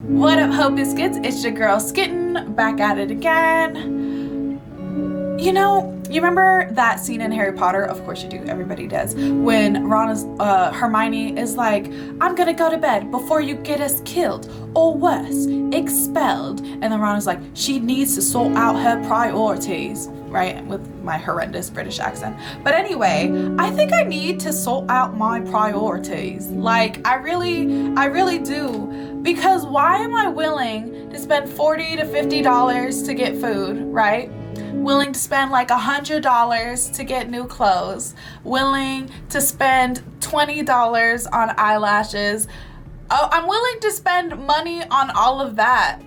What up, Hope Biscuits? It's your girl Skitten, back at it again. You know, you remember that scene in Harry Potter? Of course you do, everybody does. When Hermione is like, I'm gonna go to bed before you get us killed, or worse, expelled. And then Ron is like, she needs to sort out her priorities, right? With my horrendous British accent. But anyway, I think I need to sort out my priorities. Like, I really do. Because why am I willing to spend $40 to $50 to get food, right? Willing to spend like $100 to get new clothes, willing to spend $20 on eyelashes. Oh, I'm willing to spend money on all of that.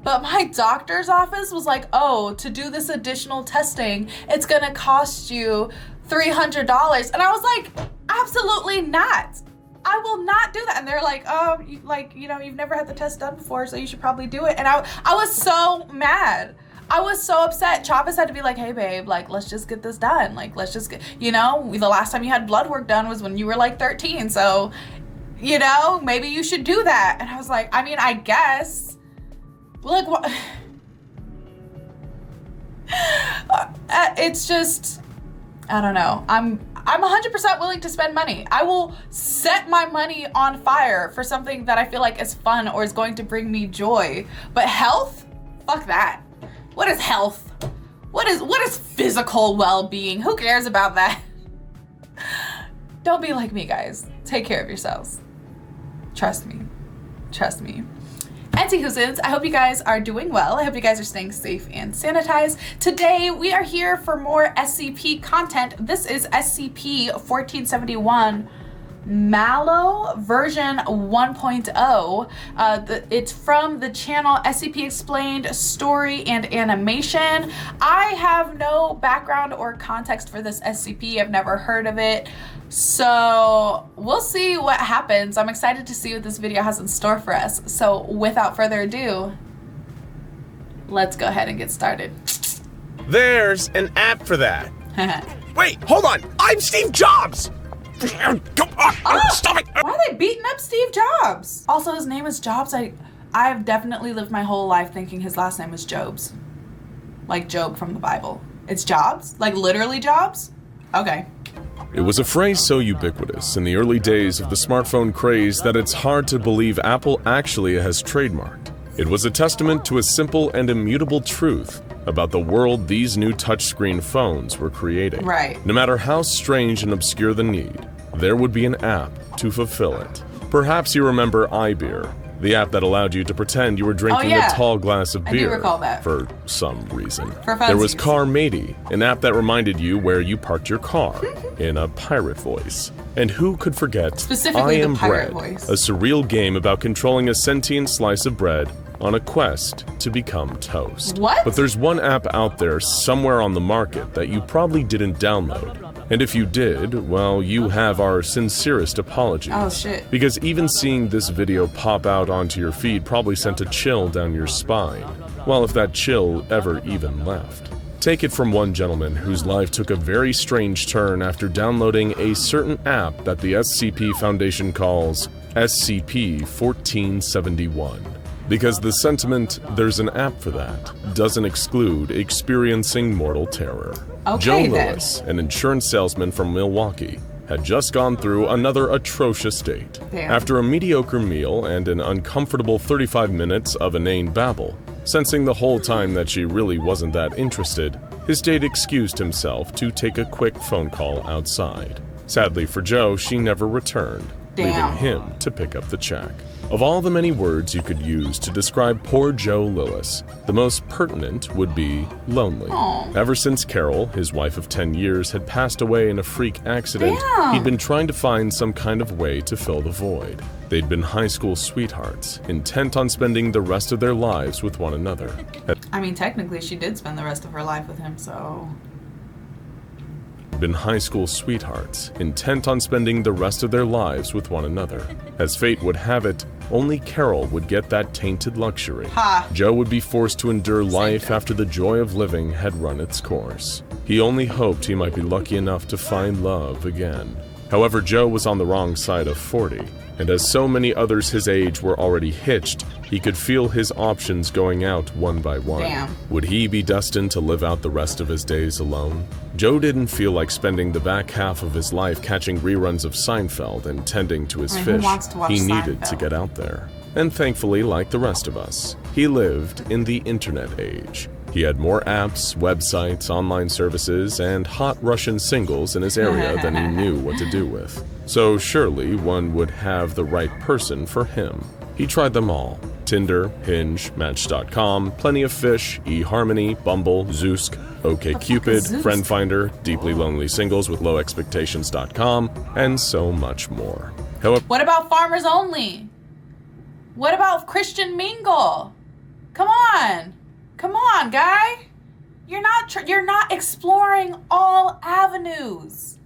But my doctor's office was like, oh, to do this additional testing, it's gonna cost you $300. And I was like, absolutely not. I will not do that. And they're like, oh, you've never had the test done before, so you should probably do it. And I was so mad. I was so upset. Chavez had to be like, hey babe, like, let's just get this done. Like, let's just get, the last time you had blood work done was when you were like 13. So, maybe you should do that. And I was like, I mean, I guess. Like, what? It's just, I don't know. I'm 100% willing to spend money. I will set my money on fire for something that I feel like is fun or is going to bring me joy. But health? Fuck that. What is health? What is physical well-being? Who cares about that? Don't be like me, guys. Take care of yourselves. Trust me. Trust me. Anti-Hoosins, I hope you guys are doing well. I hope you guys are staying safe and sanitized. Today, we are here for more SCP content. This is SCP-1471 Mal0 version 1.0. It's from the channel SCP Explained Story and Animation. I have no background or context for this SCP. I've never heard of it. So we'll see what happens. I'm excited to see what this video has in store for us. So without further ado, let's go ahead and get started. There's an app for that. Wait, hold on. I'm Steve Jobs. Go on, stop it! Why are they beating up Steve Jobs? Also, his name is Jobs. I've definitely lived my whole life thinking his last name was Jobs. Like Job from the Bible. It's Jobs? Like literally Jobs? Okay. It was a phrase so ubiquitous in the early days of the smartphone craze that it's hard to believe Apple actually has trademarked. It was a testament to a simple and immutable truth about the world these new touchscreen phones were creating. Right. No matter how strange and obscure the need, there would be an app to fulfill it. Perhaps you remember iBeer, the app that allowed you to pretend you were drinking a tall glass of beer. I do recall that. For some reason. For funsies. There was Car Matey, an app that reminded you where you parked your car, in a pirate voice. And who could forget specifically I Am the pirate Bread, voice. a surreal game about controlling a sentient slice of bread on a quest to become toast. What? But there's one app out there somewhere on the market that you probably didn't download. And if you did, well, you have our sincerest apologies. Oh shit. Because even seeing this video pop out onto your feed probably sent a chill down your spine. Well, if that chill ever even left. Take it from one gentleman whose life took a very strange turn after downloading a certain app that the SCP Foundation calls SCP-1471. Because the sentiment, there's an app for that, doesn't exclude experiencing mortal terror. Okay, Joe then. Lewis, an insurance salesman from Milwaukee, had just gone through another atrocious date. Damn. After a mediocre meal and an uncomfortable 35 minutes of inane babble, sensing the whole time that she really wasn't that interested, his date excused himself to take a quick phone call outside. Sadly for Joe, she never returned, leaving him to pick up the check. Of all the many words you could use to describe poor Joe Lewis, the most pertinent would be lonely. Aww. Ever since Carol, his wife of 10 years, had passed away in a freak accident, he'd been trying to find some kind of way to fill the void. They'd been high school sweethearts, intent on spending the rest of their lives with one another. I mean, technically, she did spend the rest of her life with him, so... Been high school sweethearts, intent on spending the rest of their lives with one another. As fate would have it, only Carol would get that tainted luxury. Ha. Joe would be forced to endure life after the joy of living had run its course. He only hoped he might be lucky enough to find love again. However, Joe was on the wrong side of 40, and as so many others his age were already hitched, he could feel his options going out one by one. Damn. Would he be destined to live out the rest of his days alone? Joe didn't feel like spending the back half of his life catching reruns of Seinfeld and tending to his Who fish. wants to watch He needed to Seinfeld? get out there. And thankfully, like the rest of us, he lived in the internet age. He had more apps, websites, online services, and hot Russian singles in his area than he knew what to do with. So surely one would have the right person for him. He tried them all. Tinder, Hinge, Match.com, Plenty of Fish, eHarmony, Bumble, Zoosk, OkCupid, Friend Finder, Deeply Lonely Singles with Low Expectations.com, and so much more. However, What about Farmers Only? What about Christian Mingle? Come on. Come on, guy. You're not exploring all avenues.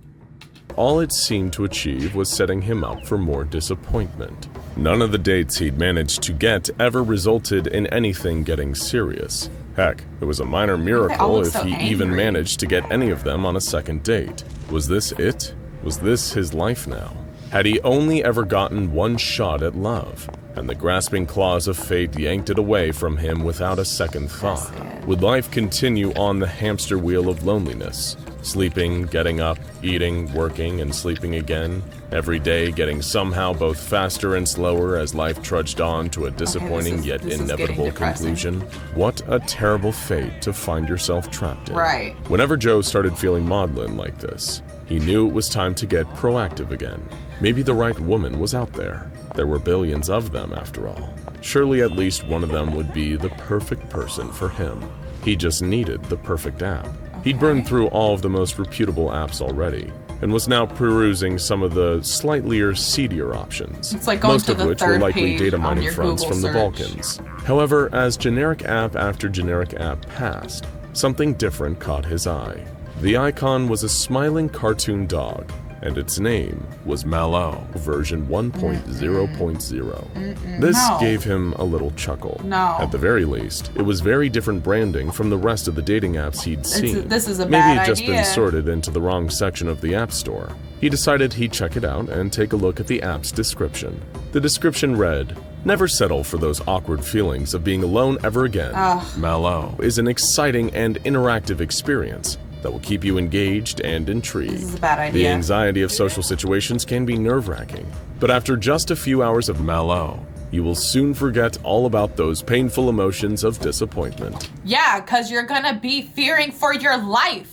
all it seemed to achieve was setting him up for more disappointment. None of the dates he'd managed to get ever resulted in anything getting serious. Heck, it was a minor miracle if he even managed to get any of them on a second date. Was this it? Was this his life now? Had he only ever gotten one shot at love, and the grasping claws of fate yanked it away from him without a second thought? Would life continue on the hamster wheel of loneliness? Sleeping, getting up, eating, working, and sleeping again, every day getting somehow both faster and slower as life trudged on to a disappointing yet inevitable conclusion? What a terrible fate to find yourself trapped in. Right. Whenever Joe started feeling maudlin like this, he knew it was time to get proactive again. Maybe the right woman was out there. There were billions of them, after all. Surely at least one of them would be the perfect person for him. He just needed the perfect app. He'd burned through all of the most reputable apps already, and was now perusing some of the slightly seedier options, It's like going most to of the which were third likely page data on mining your fronts Google from the search. Balkans. However, as generic app after generic app passed, something different caught his eye. The icon was a smiling cartoon dog, and its name was Mal0 version 1.0.0. This No. gave him a little chuckle. No. At the very least, it was very different branding from the rest of the dating apps he'd seen. This is a Maybe bad it'd just idea. been sorted into the wrong section of the App Store. He decided he'd check it out and take a look at the app's description. The description read, "Never settle for those awkward feelings of being alone ever again. Mal0 is an exciting and interactive experience that will keep you engaged and intrigued. This is a bad The idea. anxiety of social situations can be nerve-wracking, but after just a few hours of Mal0, you will soon forget all about those painful emotions of disappointment." Yeah, because you're going to be fearing for your life.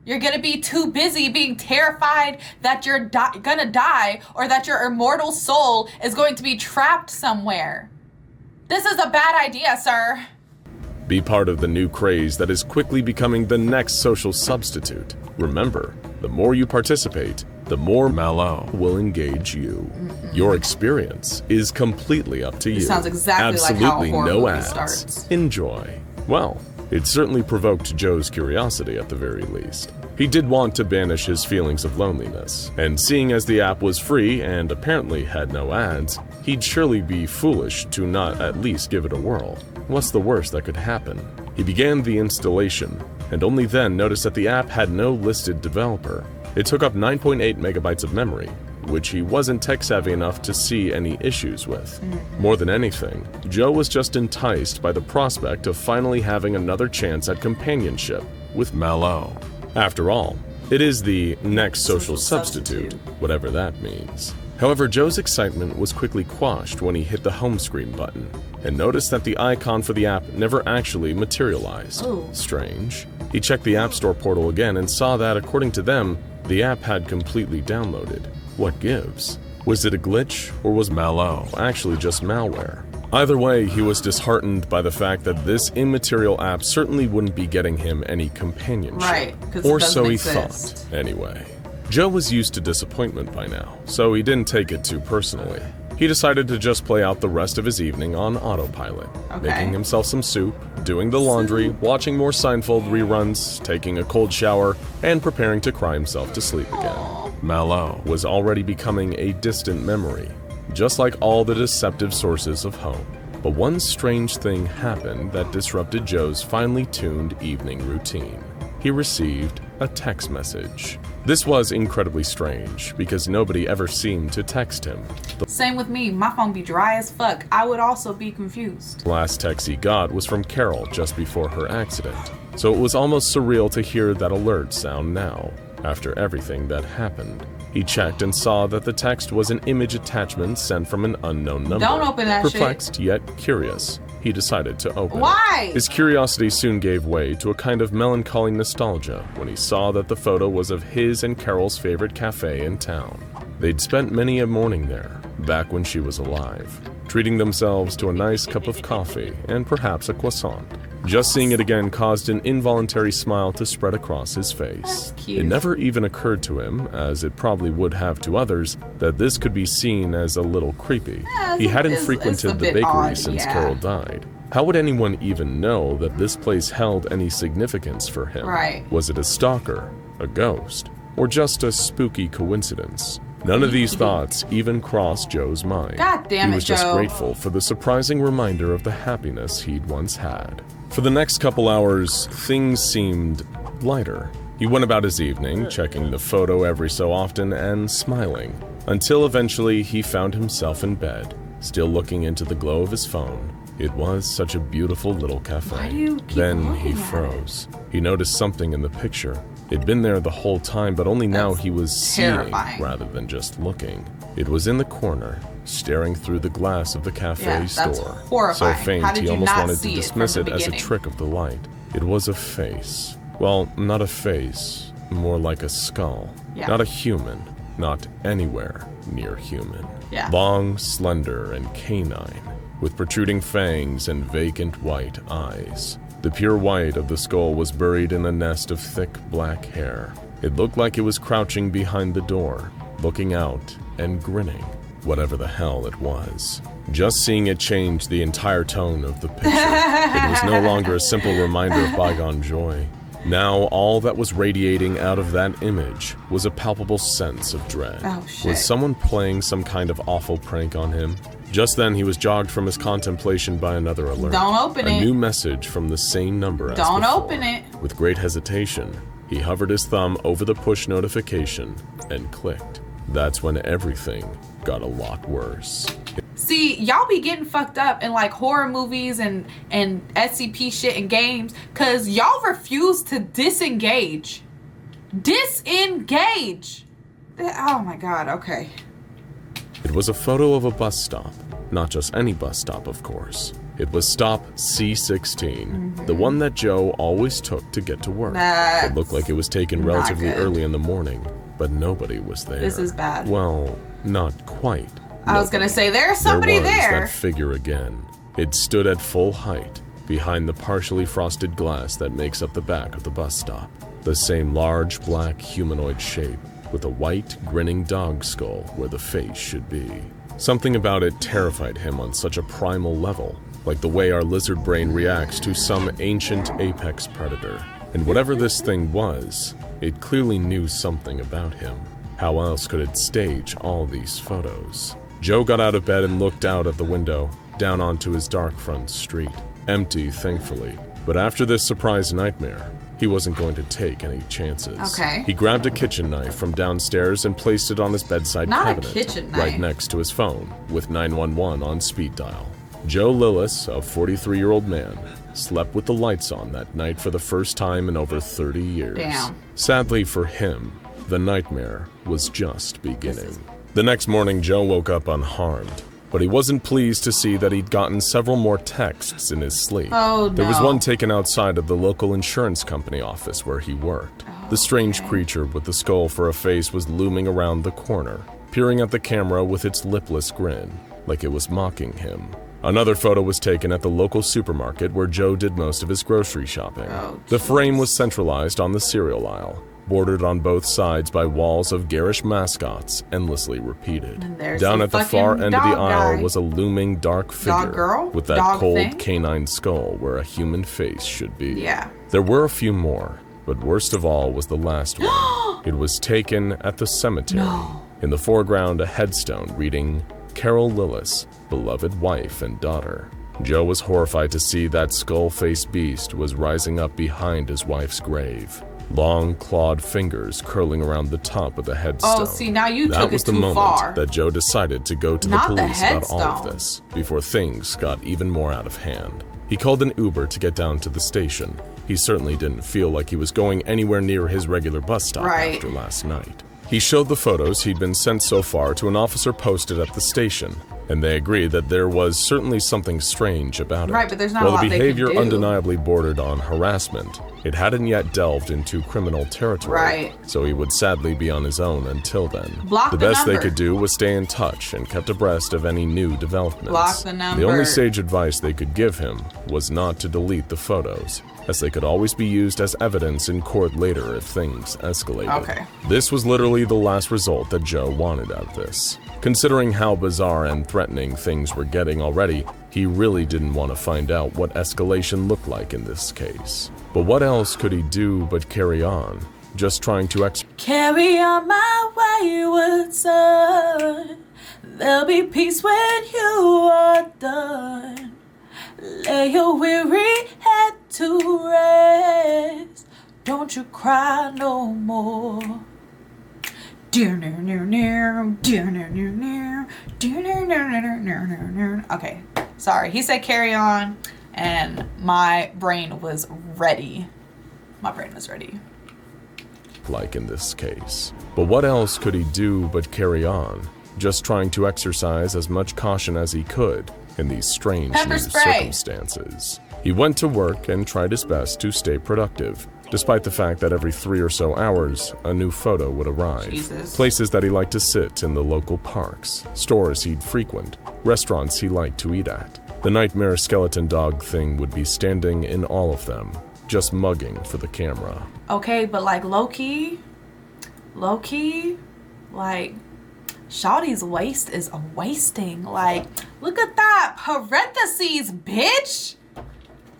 You're going to be too busy being terrified that you're going to die or that your immortal soul is going to be trapped somewhere. This is a bad idea, sir. Be part of the new craze that is quickly becoming the next social substitute. Remember, the more you participate, the more Mal0 will engage you. Your experience is completely up to you. sounds exactly like how a Absolutely horror no movie ads. starts. Enjoy. Well, it certainly provoked Joe's curiosity at the very least. He did want to banish his feelings of loneliness, and seeing as the app was free and apparently had no ads, he'd surely be foolish to not at least give it a whirl. What's the worst that could happen? He began the installation, and only then noticed that the app had no listed developer. It took up 9.8 megabytes of memory, which he wasn't tech-savvy enough to see any issues with. More than anything, Joe was just enticed by the prospect of finally having another chance at companionship with Mal0. After all, it is the next social substitute, whatever that means. However, Joe's excitement was quickly quashed when he hit the home screen button and noticed that the icon for the app never actually materialized. Ooh. Strange. He checked the App Store portal again and saw that, according to them, the app had completely downloaded. What gives? Was it a glitch, or was Mal0 actually just malware? Either way, he was disheartened by the fact that this immaterial app certainly wouldn't be getting him any companionship. Right, 'cause it or doesn't so he exist. thought, anyway. Joe was used to disappointment by now, so he didn't take it too personally. He decided to just play out the rest of his evening on autopilot, making himself some soup, doing the laundry, watching more Seinfeld reruns, taking a cold shower, and preparing to cry himself to sleep again. Mal0 was already becoming a distant memory, just like all the deceptive sources of hope. But one strange thing happened that disrupted Joe's finely tuned evening routine. he received a text message. This was incredibly strange because nobody ever seemed to text him. Same with me. My phone be dry as fuck. I would also be confused. The last text he got was from Carol just before her accident, so it was almost surreal to hear that alert sound now, after everything that happened. He checked and saw that the text was an image attachment sent from an unknown number. Don't open that shit. Perplexed yet curious, he decided to open Why? it. His curiosity soon gave way to a kind of melancholy nostalgia when he saw that the photo was of his and Carol's favorite cafe in town. They'd spent many a morning there, back when she was alive, treating themselves to a nice cup of coffee and perhaps a croissant. Just seeing it again caused an involuntary smile to spread across his face. That's cute. It never even occurred to him, as it probably would have to others, that this could be seen as a little creepy. Yeah, he hadn't it's frequented a the bit bakery odd, since yeah. Carol died. How would anyone even know that this place held any significance for him? Right. Was it a stalker, a ghost, or just a spooky coincidence? None of these thoughts even crossed Joe's mind. God damn it, He was just Joe. grateful for the surprising reminder of the happiness he'd once had. For the next couple hours, things seemed lighter. He went about his evening, checking the photo every so often and smiling, until eventually he found himself in bed, still looking into the glow of his phone. It was such a beautiful little cafe. Why do you keep Then looking he at it? froze. He noticed something in the picture. It'd been there the whole time, but only now That's he was seeing terrifying. rather than just looking. It was in the corner, staring through the glass of the cafe Yeah, that's store. horrifying. So faint How did he you almost not wanted to see it dismiss from it the as a beginning? trick of the light. It was a face. Well, not a face, more like a skull. Yeah. Not a human, not anywhere near human. Yeah. Long, slender, and canine, with protruding fangs and vacant white eyes. The pure white of the skull was buried in a nest of thick black hair. It looked like it was crouching behind the door, looking out and grinning, whatever the hell it was. Just seeing it changed the entire tone of the picture. It was no longer a simple reminder of bygone joy. Now, all that was radiating out of that image was a palpable sense of dread. Oh, shit. Was someone playing some kind of awful prank on him? Just then, he was jogged from his contemplation by another alert. Don't open a it. new message from the same number as Don't before. open it. With great hesitation, he hovered his thumb over the push notification and clicked. That's when everything got a lot worse. See, y'all be getting fucked up in like horror movies and SCP shit and games because y'all refuse to disengage. Disengage! Oh my god, okay. It was a photo of a bus stop. Not just any bus stop, of course. It was stop C16, the one that Joe always took to get to work. That's It looked like it was taken not relatively good. early in the morning, but nobody was there. This is bad. Well, not quite. I was gonna say, there's somebody there was there. that figure again. It stood at full height, behind the partially frosted glass that makes up the back of the bus stop. The same large black humanoid shape, with a white, grinning dog skull where the face should be. Something about it terrified him on such a primal level, like the way our lizard brain reacts to some ancient apex predator. And whatever this thing was, it clearly knew something about him. How else could it stage all these photos? Joe got out of bed and looked out at the window, down onto his dark front street. Empty, thankfully. But after this surprise nightmare, he wasn't going to take any chances. Okay. He grabbed a kitchen knife from downstairs and placed it on his bedside Not a cabinet, kitchen right knife. next to his phone, with 911 on speed dial. Joe Lillis, a 43-year-old man, slept with the lights on that night for the first time in over 30 years. Damn. Sadly for him, the nightmare was just beginning. The next morning, Joe woke up unharmed, but he wasn't pleased to see that he'd gotten several more texts in his sleep. Oh, There was no. one taken outside of the local insurance company office where he worked. The strange creature with the skull for a face was looming around the corner, peering at the camera with its lipless grin, like it was mocking him. Another photo was taken at the local supermarket where Joe did most of his grocery shopping. Oh, The frame was centralized on the cereal aisle, bordered on both sides by walls of garish mascots endlessly repeated. And there's Down the at the far fucking end of the dog aisle guy. was a looming dark figure girl? with that Dog cold thing? canine skull where a human face should be. Yeah. There were a few more, but worst of all was the last one. It was taken at the cemetery. In the foreground, a headstone reading, Carol Lillis, beloved wife and daughter. Joe was horrified to see that skull-faced beast was rising up behind his wife's grave. long clawed fingers curling around the top of the headstone. Oh, see, now you took it too far. That was the moment that Joe decided to go to the police about all of headstone. this, before things got even more out of hand. He called an Uber to get down to the station. He certainly didn't feel like he was going anywhere near his regular bus stop after last night. He showed the photos he'd been sent so far to an officer posted at the station, and they agreed that there was certainly something strange about it. Right, but there's not a lot While the they can behavior do. undeniably bordered on harassment, it hadn't yet delved into criminal territory, Right. so he would sadly be on his own until then. Block the the best they number. could do was stay in touch and kept abreast of any new developments. Block the number. The only sage advice they could give him was not to delete the photos, as they could always be used as evidence in court later if things escalated. Okay. This was literally the last result that Joe wanted out of this. Considering how bizarre and threatening things were getting already, he really didn't want to find out what escalation looked like in this case. But what else could he do but carry on? Just trying to Carry on my wayward son. There'll be peace when you are done. Lay your weary head to rest. Don't you cry no more. Okay, sorry. He said carry on, and my brain was ready. My brain was ready. like in this case. But what else could he do but carry on? Just trying to exercise as much caution as he could in these strange Pepper new spray. circumstances. He went to work and tried his best to stay productive, despite the fact that every 3 or so hours, a new photo would arrive. Jesus. Places that he liked to sit in the local parks, stores he'd frequent, restaurants he liked to eat at. The nightmare skeleton dog thing would be standing in all of them, just mugging for the camera. Okay, but like low-key, like, Shawty's waist is a wasting. Like, look at that. Parentheses, bitch.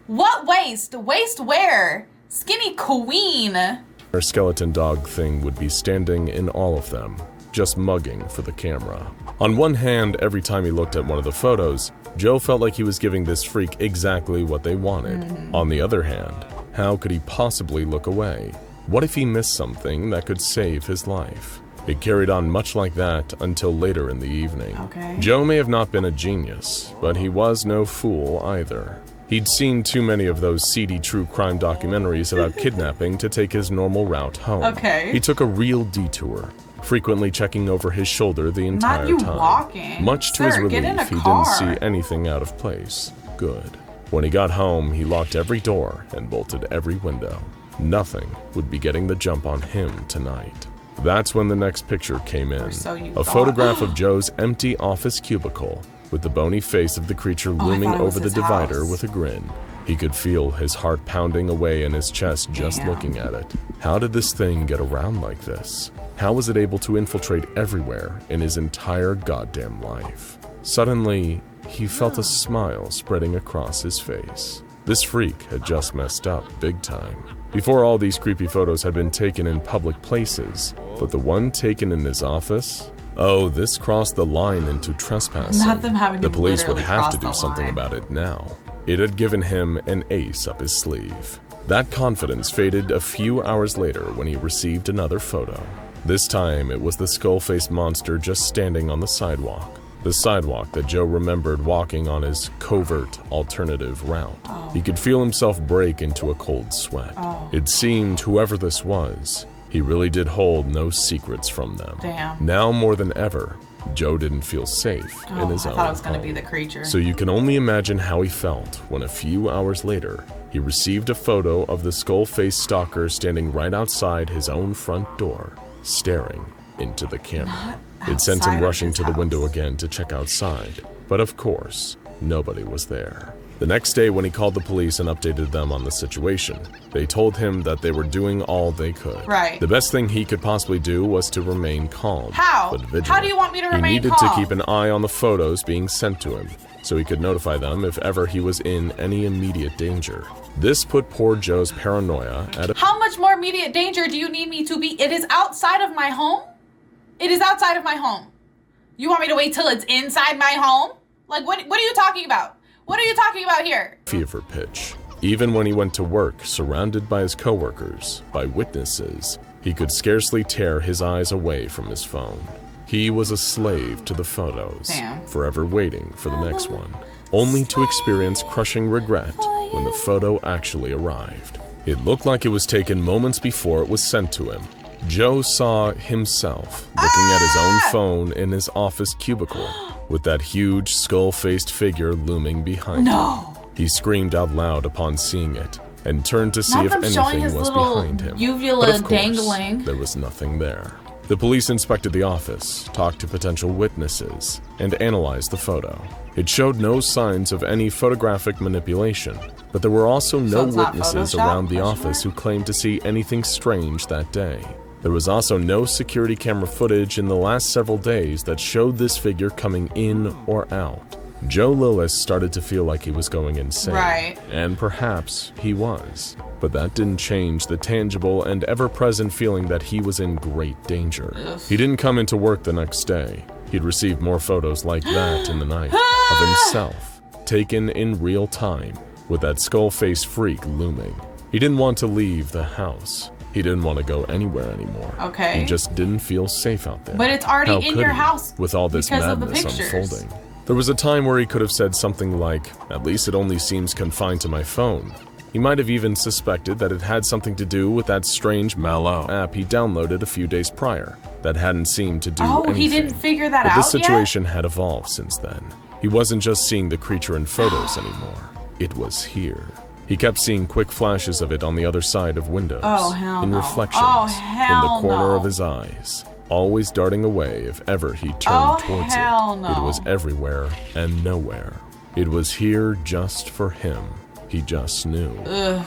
What waist? Waist where? Skinny queen. Her skeleton dog thing would be standing in all of them, just mugging for the camera. On one hand, every time he looked at one of the photos, Joe felt like he was giving this freak exactly what they wanted. On the other hand, how could he possibly look away? What if he missed something that could save his life? It carried on much like that until later in the evening. Okay. Joe may have not been a genius, but he was no fool either. He'd seen too many of those seedy true crime documentaries about kidnapping to take his normal route home. Okay. He took a real detour, frequently checking over his shoulder the entire Not you time. walking. Much to his Sir, get in relief, a he car. didn't see anything out of place. Good. When he got home, he locked every door and bolted every window. Nothing would be getting the jump on him tonight. That's when the next picture came in. so you A thought. photograph of Joe's empty office cubicle, with the bony face of the creature looming thought it was over the his divider house. with a grin. He could feel his heart pounding away in his chest just Damn. looking at it. How did this thing get around like this? How was it able to infiltrate everywhere in his entire goddamn life? Suddenly, he felt a smile spreading across his face. This freak had just messed up big time. Before all these creepy photos had been taken in public places, but the one taken in his office? Oh, this crossed the line into trespassing. Not them having The to police would literally have to cross do the something line. about it now. It had given him an ace up his sleeve. That confidence faded a few hours later when he received another photo. This time, it was the skull-faced monster just standing on the sidewalk. The sidewalk that Joe remembered walking on his covert alternative route. He could feel himself break into a cold sweat. It seemed whoever this was, he really did hold no secrets from them. Damn. Now more than ever, Joe didn't feel safe in his I own thought it was going to home. be the creature. So you can only imagine how he felt when a few hours later, he received a photo of the skull-faced stalker standing right outside his own front door, staring into the camera. It sent outside him of rushing his to the window house. again to check outside. But of course, nobody was there. The next day when he called the police and updated them on the situation, they told him that they were doing all they could. Right. The best thing he could possibly do was to remain calm. How? But vigilant. How do you want me to remain He needed calm? to keep an eye on the photos being sent to him, so he could notify them if ever he was in any immediate danger. This put poor Joe's paranoia at a How much more immediate danger do you need me to be? It is outside of my home? It is outside of my home. You want me to wait till it's inside my home? Like, what are you talking about? What are you talking about here? fever pitch. Even when he went to work, surrounded by his coworkers, by witnesses, he could scarcely tear his eyes away from his phone. He was a slave to the photos, forever waiting for the next one, only to experience crushing regret when the photo actually arrived. It looked like it was taken moments before it was sent to him. Joe saw himself looking at his own phone in his office cubicle, with that huge skull-faced figure looming behind him. He screamed out loud upon seeing it, and turned to see if anything was behind him. Uvula But of course, dangling. there was nothing there. The police inspected the office, talked to potential witnesses, and analyzed the photo. It showed no signs of any photographic manipulation, but there were also no witnesses around the office who claimed to see anything strange that day. There was also no security camera footage in the last several days that showed this figure coming in or out. Joe Lillis started to feel like he was going insane. Right. And perhaps he was. But that didn't change the tangible and ever-present feeling that he was in great danger. He didn't come into work the next day. He'd received more photos like that in the night of himself, taken in real time, with that skull-faced freak looming. He didn't want to leave the house. He didn't want to go anywhere anymore. Okay. He just didn't feel safe out there. But it's already in your house with all this madness unfolding. There was a time where he could have said something like, "At least it only seems confined to my phone." He might have even suspected that it had something to do with that strange Mal0 app he downloaded a few days prior that hadn't seemed to do anything. Oh, he didn't figure that out yet? But this situation yet? had evolved since then. He wasn't just seeing the creature in photos anymore. It was here. He kept seeing quick flashes of it on the other side of windows, in reflections, in the corner of his eyes, always darting away if ever he turned towards it. It was everywhere and nowhere. It was here just for him. He just knew.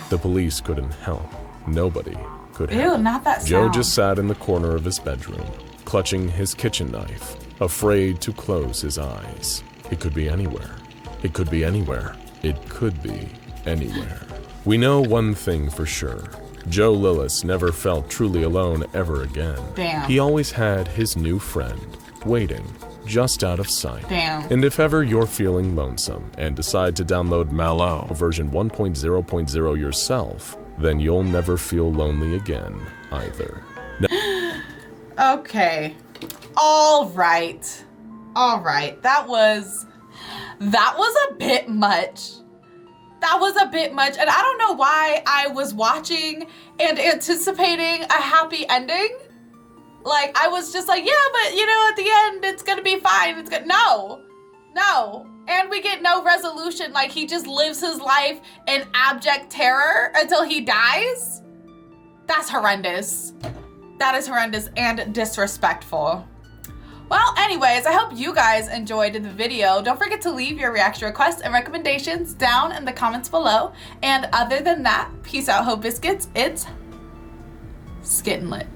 The police couldn't help. Nobody could help. Ew, not that sound. Joe just sat in the corner of his bedroom, clutching his kitchen knife, afraid to close his eyes. It could be anywhere. It could be anywhere. It could be anywhere. We know one thing for sure. Joe Lillis never felt truly alone ever again. Damn. He always had his new friend, waiting, just out of sight. Damn. And if ever you're feeling lonesome and decide to download Mal0 version 1.0.0 yourself, then you'll never feel lonely again, either. Okay. All right. All right. That was a bit much. That was a bit much, and I don't know why I was watching and anticipating a happy ending. Like, I was just like, yeah, but you know, at the end, it's gonna be fine. It's gonna, no. And we get no resolution. Like, he just lives his life in abject terror until he dies. That's horrendous. That is horrendous and disrespectful. Well, anyways, I hope you guys enjoyed the video. Don't forget to leave your reaction requests and recommendations down in the comments below. And other than that, peace out, Hope Biscuits. It's Skittin' Lit.